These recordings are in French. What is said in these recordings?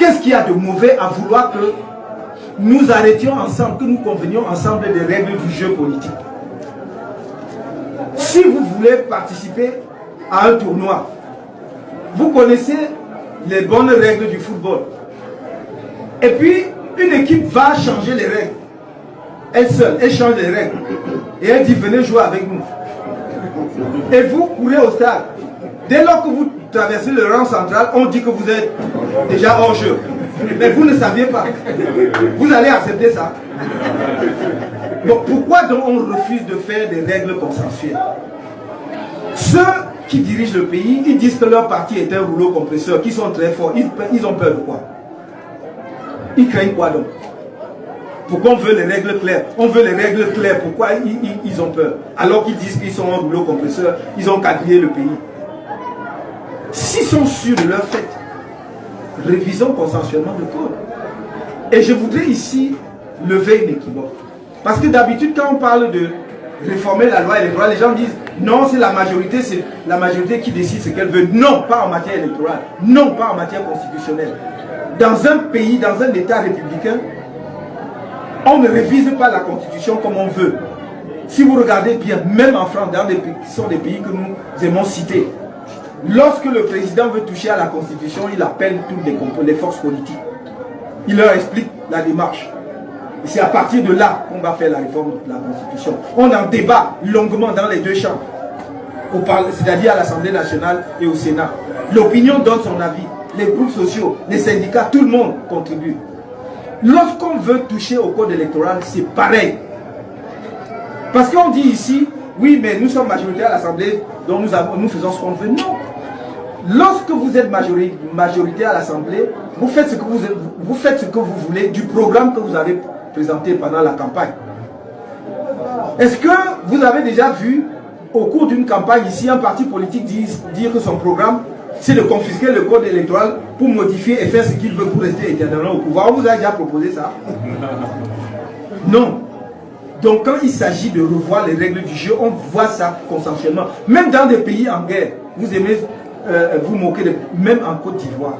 Qu'est-ce qu'il y a de mauvais à vouloir que nous arrêtions ensemble, que nous convenions ensemble des règles du jeu politique? Si vous voulez participer à un tournoi, vous connaissez les bonnes règles du football. Et puis, une équipe va changer les règles. Elle seule, elle change les règles. Et elle dit, venez jouer avec nous. Et vous courez au stade. Dès lors que vous traversez le rang central, on dit que vous êtes déjà hors jeu. Mais vous ne saviez pas. Vous allez accepter ça. Donc pourquoi donc on refuse de faire des règles consensuelles? Ceux qui dirigent le pays, ils disent que leur parti est un rouleau compresseur, qu'ils sont très forts. Ils ont peur de quoi? Ils craignent quoi donc? Pourquoi on veut les règles claires? On veut les règles claires. Pourquoi ils ont peur? Alors qu'ils disent qu'ils sont un rouleau compresseur, ils ont quadrillé le pays. S'ils sont sûrs de leur fait, révisons consensuellement le code. Et je voudrais ici lever une équivoque. Parce que d'habitude, quand on parle de réformer la loi électorale, les gens disent non, c'est la majorité qui décide ce qu'elle veut. Non, pas en matière électorale. Non, pas en matière constitutionnelle. Dans un pays, dans un État républicain, on ne révise pas la constitution comme on veut. Si vous regardez bien, même en France, dans des pays qui sont des pays que nous aimons citer, lorsque le président veut toucher à la constitution, il appelle toutes les forces politiques. Il leur explique la démarche. Et c'est à partir de là qu'on va faire la réforme de la constitution. On en débat longuement dans les deux chambres, c'est-à-dire à l'Assemblée nationale et au Sénat. L'opinion donne son avis. Les groupes sociaux, les syndicats, tout le monde contribue. Lorsqu'on veut toucher au code électoral, c'est pareil. Parce qu'on dit ici, oui, mais nous sommes majoritaires à l'Assemblée, donc nous faisons ce qu'on veut. Non. Lorsque vous êtes majoritaire à l'Assemblée, vous faites ce que vous voulez du programme que vous avez présenté pendant la campagne. Est-ce que vous avez déjà vu, au cours d'une campagne ici, un parti politique dire que son programme, c'est de confisquer le code électoral pour modifier et faire ce qu'il veut pour rester éternellement au pouvoir? On vous a déjà proposé ça? Non. Donc quand il s'agit de revoir les règles du jeu, on voit ça consensuellement. Même dans des pays en guerre, vous aimez vous moquer, même en Côte d'Ivoire,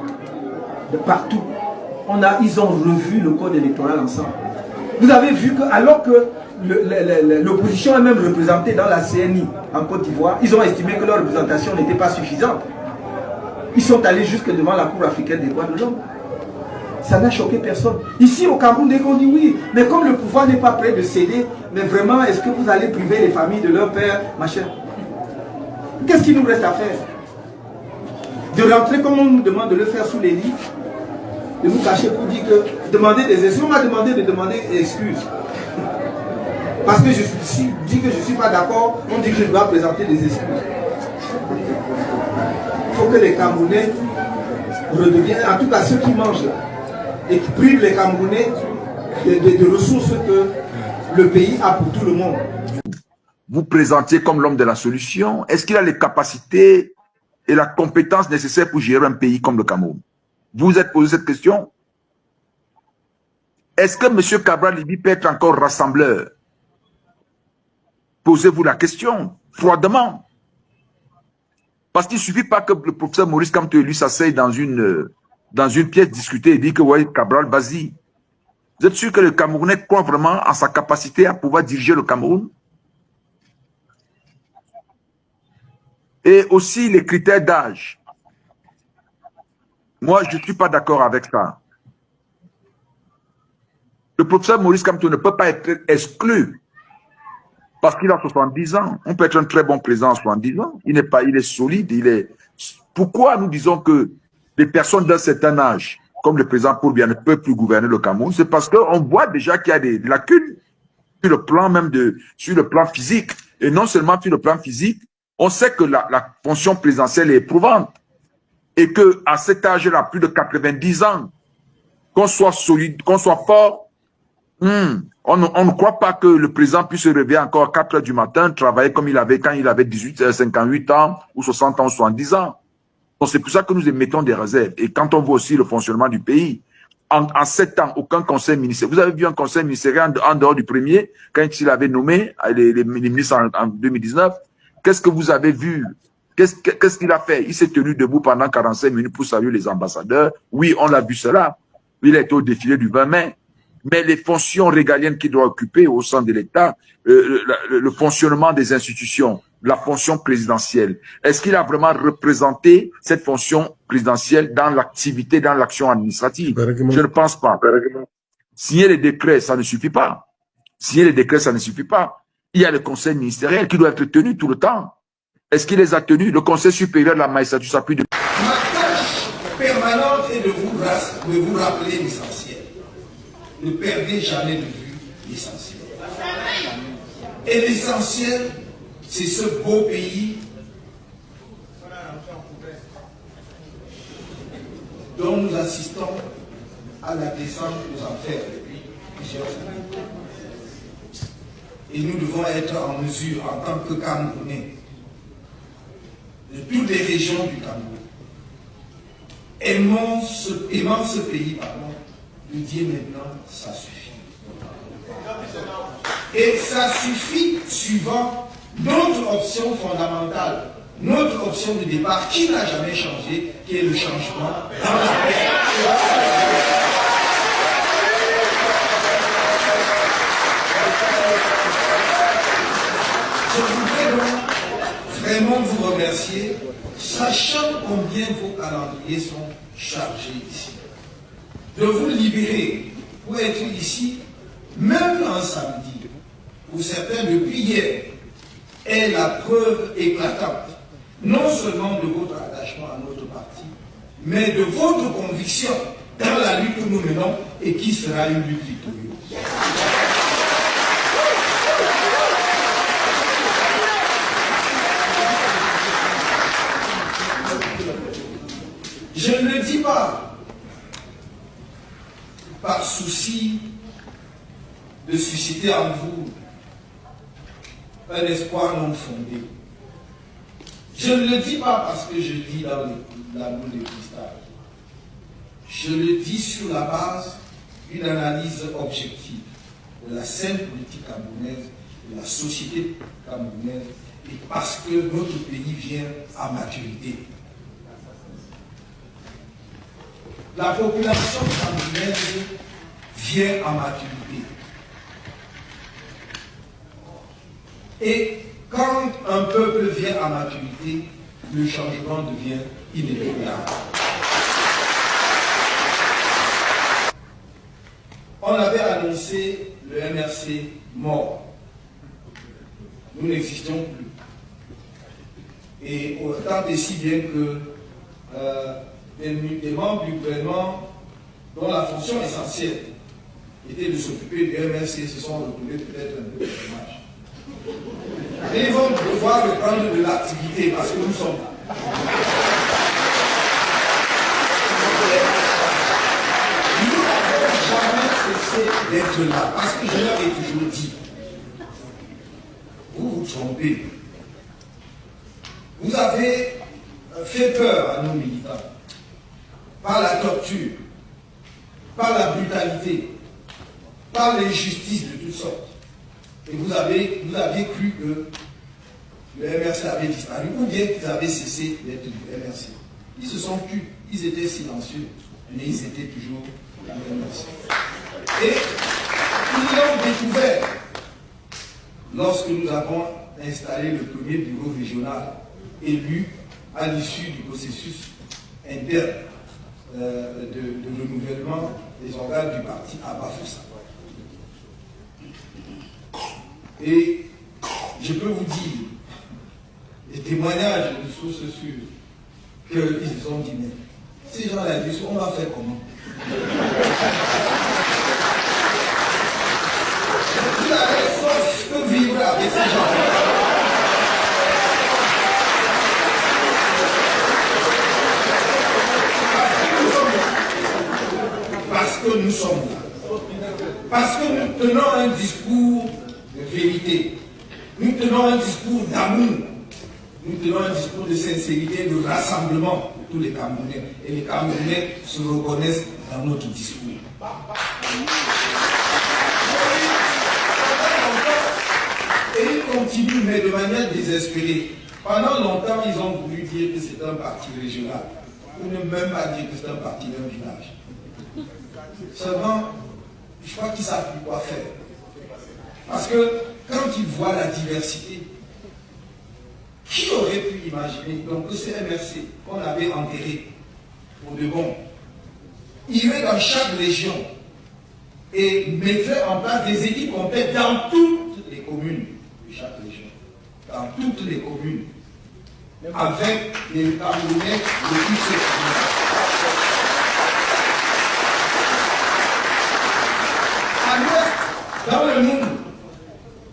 de partout, ils ont revu le code électoral ensemble. Vous avez vu que alors que l'opposition est même représentée dans la CNI en Côte d'Ivoire, ils ont estimé que leur représentation n'était pas suffisante. Ils sont allés jusque devant la Cour africaine des droits de l'homme. Ça n'a choqué personne. Ici au Cameroun, dès qu'on dit oui, mais comme le pouvoir n'est pas prêt de céder, mais vraiment, est-ce que vous allez priver les familles de leur père, machin? Qu'est-ce qu'il nous reste à faire? De rentrer comme on nous demande de le faire sous les lits, de nous cacher pour dire que demander des excuses. On m'a demandé de demander des excuses. Parce que je dis que je ne suis pas d'accord, on dit que je dois présenter des excuses. Il faut que les Camerounais redeviennent, en tout cas ceux qui mangent là, et qui privent les Camerounais de ressources que le pays a pour tout le monde. Vous présentiez comme l'homme de la solution. Est-ce qu'il a les capacités et la compétence nécessaire pour gérer un pays comme le Cameroun? Vous vous êtes posé cette question? Est-ce que M. Cabral Libby peut être encore rassembleur? Posez-vous la question, froidement. Parce qu'il ne suffit pas que le professeur Maurice Kamto lui s'asseye dans une pièce discutée et dit que ouais, Cabral, vas-y. Vous êtes sûr que le Camerounais croit vraiment en sa capacité à pouvoir diriger le Cameroun? Et aussi les critères d'âge. Moi, je ne suis pas d'accord avec ça. Le professeur Maurice Kamto ne peut pas être exclu parce qu'il a 70 ans. On peut être un très bon président à 70 ans. Il est solide. Pourquoi nous disons que les personnes d'un certain âge, comme le président Paul-Biya, ne peuvent plus gouverner le Cameroun? C'est parce qu'on voit déjà qu'il y a des lacunes sur le plan même sur le plan physique. Et non seulement sur le plan physique, on sait que la fonction présidentielle est éprouvante. Et qu'à cet âge-là, plus de 90 ans, qu'on soit solide, qu'on soit fort, on ne croit pas que le président puisse se réveiller encore à 4 heures du matin, travailler comme il avait quand il avait 58 ans, ou 60 ans, ou 70 ans. Donc c'est pour ça que nous émettons des réserves. Et quand on voit aussi le fonctionnement du pays, en 7 ans, aucun conseil ministériel. Vous avez vu un conseil ministériel en dehors du premier, quand il avait nommé les ministres en 2019? Qu'est-ce que vous avez vu? Qu'est-ce qu'il a fait? Il s'est tenu debout pendant 45 minutes pour saluer les ambassadeurs. Oui, on l'a vu cela. Il a été au défilé du 20 mai. Mais les fonctions régaliennes qu'il doit occuper au sein de l'État, le fonctionnement des institutions, la fonction présidentielle, est-ce qu'il a vraiment représenté cette fonction présidentielle dans l'activité, dans l'action administrative? Je ne pense pas. Signer les décrets, ça ne suffit pas. Signer les décrets, ça ne suffit pas. Il y a le conseil ministériel qui doit être tenu tout le temps. Est-ce qu'il les a tenus? Le conseil supérieur de la magistrature s'appuie de... Ma tâche permanente est de vous rappeler l'essentiel. Ne perdez jamais de vue l'essentiel. Et l'essentiel, c'est ce beau pays dont nous assistons à la descente aux enfers depuis plusieurs années. Et nous devons être en mesure, en tant que Camerounais, de toutes les régions du Cameroun, aimant ce pays, de dire maintenant, ça suffit. Et ça suffit suivant notre option fondamentale, notre option de départ qui n'a jamais changé, qui est le changement dans la paix. Je voudrais donc vraiment vous remercier, sachant combien vos calendriers sont chargés ici, de vous libérer pour être ici, même un samedi, pour certains depuis hier, est la preuve éclatante, non seulement de votre attachement à notre parti, mais de votre conviction dans la lutte que nous menons et qui sera une lutte victorieuse. Je ne le dis pas par souci de susciter en vous un espoir non fondé. Je ne le dis pas parce que je lis dans la boule de cristal. Je le dis sur la base d'une analyse objective de la scène politique camerounaise, de la société camerounaise, et parce que notre pays vient à maturité. La population camerounaise vient à maturité. Et quand un peuple vient à maturité, le changement devient inévitable. On avait annoncé le MRC mort. Nous n'existions plus. Et autant et si bien que des membres du gouvernement dont la fonction essentielle était de s'occuper du MRC se sont retrouvés peut-être un peu de chômage. Et ils vont devoir reprendre de l'activité parce que nous sommes là. Nous n'avons jamais cessé d'être là parce que je leur ai toujours dit, vous vous trompez. Vous avez fait peur à nos militants par la torture, par la brutalité, par l'injustice de toutes sortes. Et vous aviez cru que le MRC avait disparu, ou bien qu'ils avaient cessé d'être du MRC. Ils se sont tus, ils étaient silencieux, mais ils étaient toujours du MRC. Et ils l'ont découvert lorsque nous avons installé le premier bureau régional élu à l'issue du processus interne de renouvellement des organes du parti à Bafoussa. Et je peux vous dire, des témoignages de sources sûres, qu'ils ont dit, mais ces gens-là, on va faire comment? Vous avez force que vivre avec ces gens-là. Parce que nous sommes là. Parce que nous tenons un discours de vérité. Nous tenons un discours d'amour. Nous tenons un discours de sincérité, de rassemblement de tous les Camerounais. Et les Camerounais se reconnaissent dans notre discours. Et ils continuent, mais de manière désespérée, Pendant longtemps, ils ont voulu dire que c'est un parti régional, ou ne même pas dire que c'est un parti d'un village. Seulement, je crois qu'ils ne savent plus quoi faire. Parce que quand ils voient la diversité, qui aurait pu imaginer donc, que ce MRC qu'on avait enterré au Devon irait dans chaque région et mettrait en place des équipes complètes dans toutes les communes de chaque région, dans toutes les communes, avec les Camerounais de toutes ces communes. Dans le monde,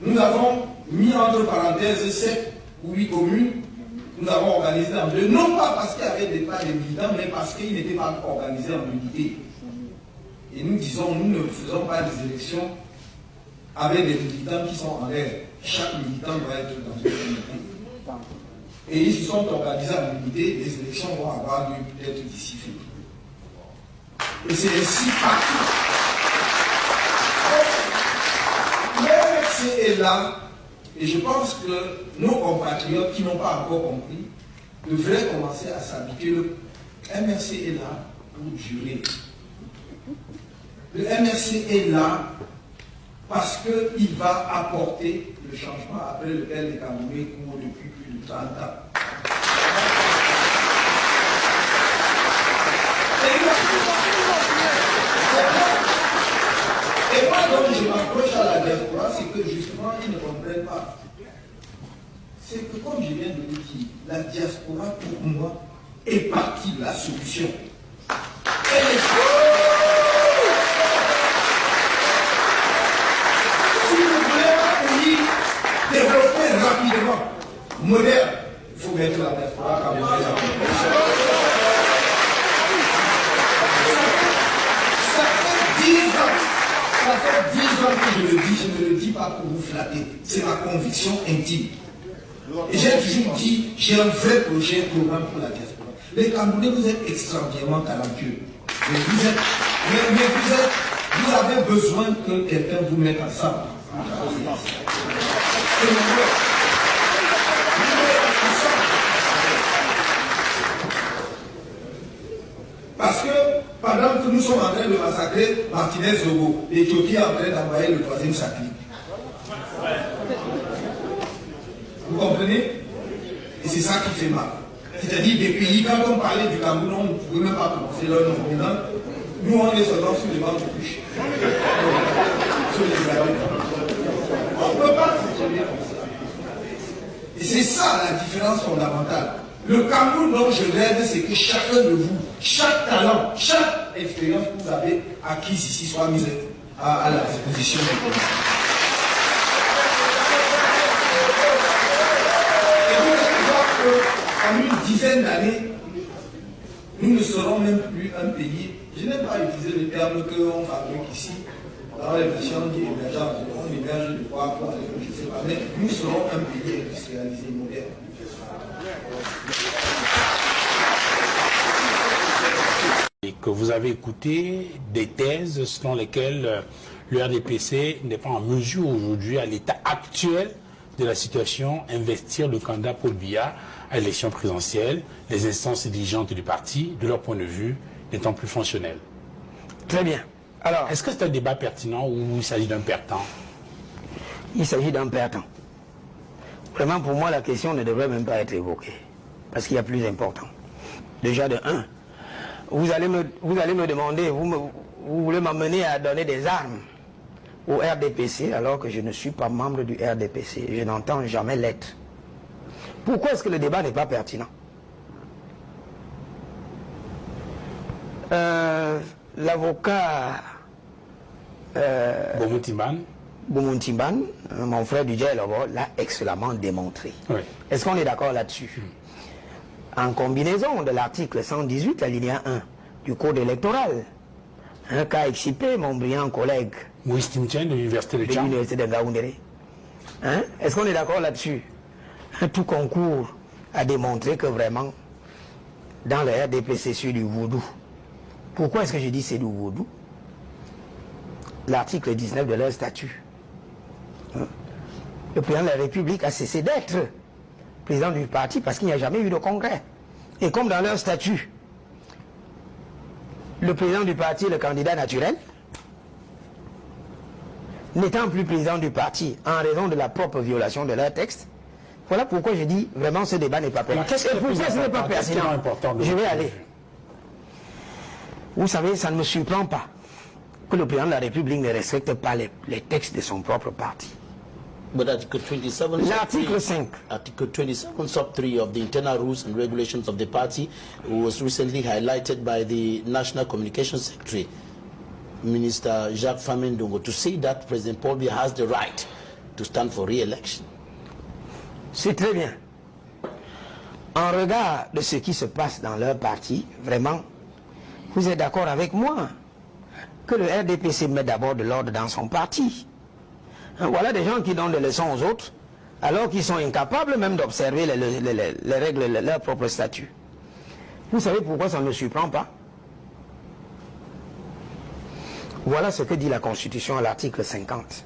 nous avons mis entre parenthèses 7 ou 8 communes, nous avons organisé en deux, non pas parce qu'il y avait pas de militants, mais parce qu'ils n'étaient pas organisés en unité. Et nous disons, nous ne faisons pas des élections avec des militants qui sont en l'air. Chaque militant doit être dans une unité. Et ils se sont organisés en unité, les élections vont avoir lieu peut-être d'ici février. Et c'est ainsi partout. L'MRC est là, et je pense que nos compatriotes qui n'ont pas encore compris devraient commencer à s'habituer. Le MRC est là pour durer. Le MRC est là parce qu'il va apporter le changement après lequel les Camerounais courent depuis plus de 30 ans. Et moi, donc, je m'approche à la diaspora, c'est que justement, ils ne comprennent pas. C'est que, comme je viens de le dire, la diaspora, pour moi, est partie de la solution. Elle est... Si vous voulez un pays développé rapidement, moderne, il faut mettre la diaspora comme ça fait 10 ans. Ça fait 10 ans que je le dis, je ne le dis pas pour vous flatter. C'est ma conviction intime. Et j'ai toujours dit, j'ai un vrai projet, programme pour la diaspora. Les Camerounais, vous êtes extraordinairement talentueux. Mais vous avez besoin que quelqu'un vous mette ensemble. C'est mon rôle. Parce que pendant que nous sommes en train de massacrer Martinez Zogo, l'Éthiopie est en train d'envoyer le 3e satellite. Vous comprenez? Et c'est ça qui fait mal. C'est-à-dire des pays, quand on parlait du Cameroun, on ne pouvait même pas prononcer leur nom. Maintenant, nous on est seulement sur les bancs de bouche. Sur les gravures. On ne peut pas fonctionner comme ça. Et c'est ça la différence fondamentale. Le Cameroun dont je rêve, c'est que chacun de vous, chaque talent, chaque expérience que vous avez acquise ici soit mise à la disposition des communes. Et vous allez voir qu'en une dizaine d'années, nous ne serons même plus un pays, je n'aime pas utiliser le terme qu'on fabrique ici, dans les versions qui émergent, on émerge de quoi, je ne sais pas, mais nous serons un pays industrialisé, moderne. Et que vous avez écouté des thèses selon lesquelles le RDPC n'est pas en mesure aujourd'hui, à l'état actuel de la situation, investir le candidat Paul Biya à l'élection présidentielle, les instances dirigeantes du parti, de leur point de vue, n'étant plus fonctionnelles. Très bien. Alors, est-ce que c'est un débat pertinent ou il s'agit d'un perdant? Il s'agit d'un perdant. Vraiment, pour moi, la question ne devrait même pas être évoquée. Parce qu'il y a plus important. Déjà, de 1, vous allez me demander, vous voulez m'amener à donner des armes au RDPC alors que je ne suis pas membre du RDPC. Je n'entends jamais l'être. Pourquoi est-ce que le débat n'est pas pertinent? L'avocat Boumountimban, mon frère du Djel, l'a excellemment démontré. Oui. Est-ce qu'on est d'accord là-dessus? En combinaison de l'article 118, alinéa 1 du Code électoral, un cas excipé, mon brillant collègue Moïse Timtien de l'Université de Tcham. Est-ce qu'on est d'accord là-dessus? Tout concours a démontré que vraiment, dans le RDPC, c'est du vaudou. Pourquoi est-ce que je dis c'est du vaudou? L'article 19 de leur statut. Le président de la République a cessé d'être président du parti parce qu'il n'y a jamais eu de congrès. Et comme dans leur statut, le président du parti est le candidat naturel, n'étant plus président du parti en raison de la propre violation de leur texte, voilà pourquoi je dis vraiment ce débat n'est pas pertinent. Et pour ça, ce n'est pas pertinent. Je vais aller. Vous savez, ça ne me surprend pas que le président de la République ne respecte pas les textes de son propre parti. But Article 27, L'article 5. Article 27, sub 3 of the internal rules and regulations of the party was recently highlighted by the National Communications Secretary, Minister Jacques Famendongo, to say that President Paul Biya has the right to stand for re-election. C'est très bien. En regard de ce qui se passe dans leur parti, vraiment, vous êtes d'accord avec moi que le RDPC met d'abord de l'ordre dans son parti. Voilà des gens qui donnent des leçons aux autres, alors qu'ils sont incapables même d'observer les règles de leur propre statut. Vous savez pourquoi ça ne me surprend pas? Voilà ce que dit la Constitution à l'article 50.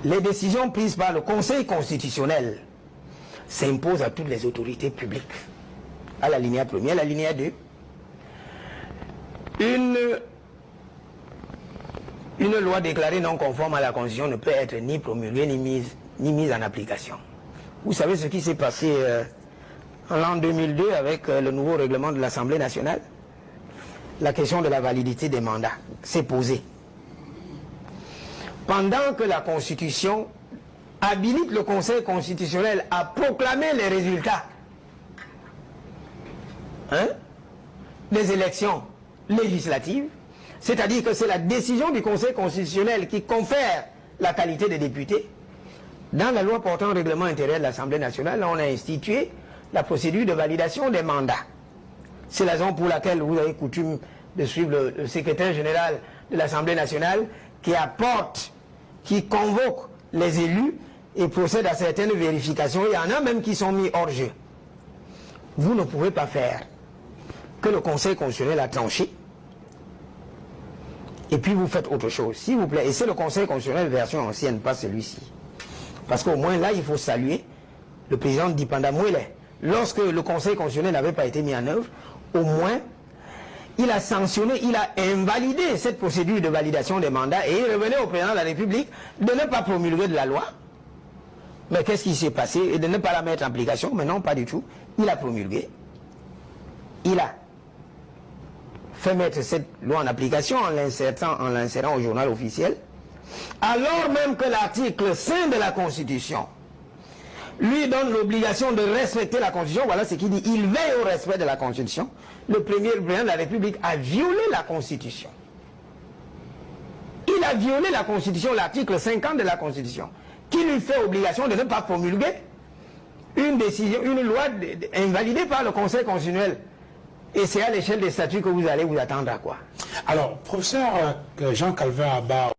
Les décisions prises par le Conseil constitutionnel s'imposent à toutes les autorités publiques. À la linéa 1er, à la linéa 2. Une loi déclarée non conforme à la Constitution ne peut être ni promulguée ni mise en application. Vous savez ce qui s'est passé en l'an 2002 avec le nouveau règlement de l'Assemblée nationale? La question de la validité des mandats s'est posée. Pendant que la Constitution habilite le Conseil constitutionnel à proclamer les résultats des élections législatives, c'est-à-dire que c'est la décision du Conseil constitutionnel qui confère la qualité de député. Dans la loi portant règlement intérieur de l'Assemblée nationale, on a institué la procédure de validation des mandats. C'est la raison pour laquelle vous avez coutume de suivre le secrétaire général de l'Assemblée nationale qui convoque les élus et procède à certaines vérifications. Il y en a même qui sont mis hors jeu. Vous ne pouvez pas faire que le Conseil constitutionnel a tranché et puis vous faites autre chose, s'il vous plaît. Et c'est le Conseil constitutionnel version ancienne, pas celui-ci. Parce qu'au moins là, il faut saluer le président Dipanda Mouele. Lorsque le Conseil constitutionnel n'avait pas été mis en œuvre, au moins, il a sanctionné, il a invalidé cette procédure de validation des mandats et il revenait au président de la République de ne pas promulguer de la loi. Mais qu'est-ce qui s'est passé? Et de ne pas la mettre en application? Mais non, pas du tout. Il a promulgué. Il a fait mettre cette loi en application en l'insérant au journal officiel, alors même que l'article 5 de la Constitution lui donne l'obligation de respecter la Constitution. Voilà ce qu'il dit. Il veille au respect de la Constitution. Le président de la République a violé la Constitution. Il a violé la Constitution, l'article 50 de la Constitution, qui lui fait obligation de ne pas promulguer une décision, une loi invalidée par le Conseil constitutionnel. Et c'est à l'échelle des statuts que vous allez vous attendre à quoi? Alors, professeur Jean Calvin Abba,